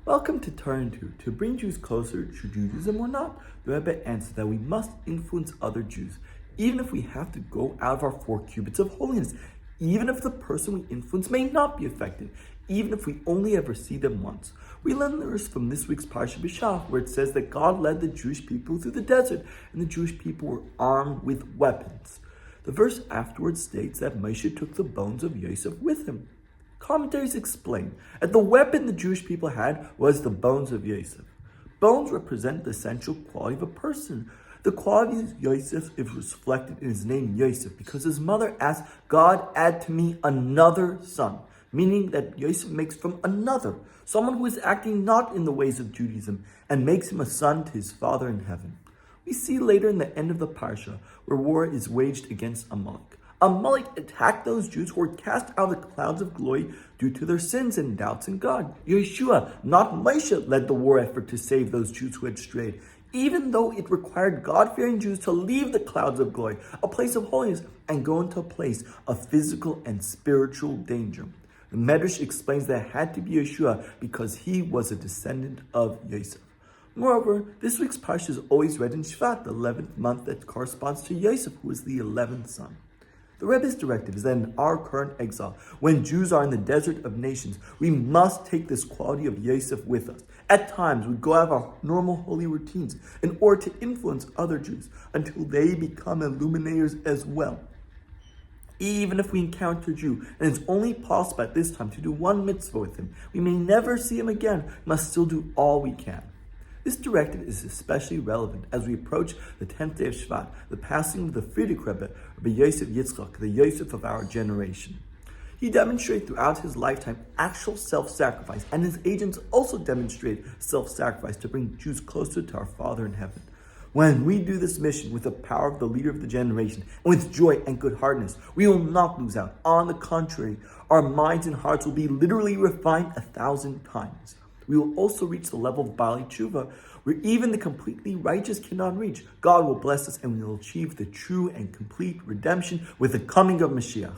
Welcome to Turn 2. To bring Jews closer to Judaism or not, the Rebbe answered that we must influence other Jews, even if we have to go out of our 4 cubits of holiness, even if the person we influence may not be affected, even if we only ever see them once. We learn this from this week's Parsha B'Shach, where it says that God led the Jewish people through the desert, and the Jewish people were armed with weapons. The verse afterwards states that Moshe took the bones of Yosef with him. Commentaries explain that the weapon the Jewish people had was the bones of Yosef. Bones represent the essential quality of a person. The quality of Yosef is reflected in his name Yosef because his mother asked, God, add to me another son, meaning that Yosef makes from another, someone who is acting not in the ways of Judaism, and makes him a son to his Father in heaven. We see later in the end of the Parsha where war is waged against Amalek. Amalek attacked those Jews who were cast out of the clouds of glory due to their sins and doubts in God. Yeshua, not Moshe, led the war effort to save those Jews who had strayed, even though it required God-fearing Jews to leave the clouds of glory, a place of holiness, and go into a place of physical and spiritual danger. The Medrash explains that it had to be Yeshua because he was a descendant of Yosef. Moreover, this week's Parsha is always read in Shvat, the 11th month that corresponds to Yosef, who is the 11th son. The Rebbe's directive is that in our current exile, when Jews are in the desert of nations, we must take this quality of Yosef with us. At times, we go out of our normal holy routines in order to influence other Jews until they become illuminators as well. Even if we encounter a Jew, and it's only possible at this time to do one mitzvah with him, we may never see him again, we must still do all we can. This directive is especially relevant as we approach the 10th day of Shvat, the passing of the Frierdiker Rebbe, Rabbi Yosef Yitzchak, the Yosef of our generation. He demonstrated throughout his lifetime actual self-sacrifice, and his agents also demonstrated self-sacrifice to bring Jews closer to our Father in heaven. When we do this mission with the power of the leader of the generation, and with joy and good-heartedness, we will not lose out. On the contrary, our minds and hearts will be literally refined 1,000 times. We will also reach the level of Bali Tshuva, where even the completely righteous cannot reach. God will bless us, and we will achieve the true and complete redemption with the coming of Mashiach.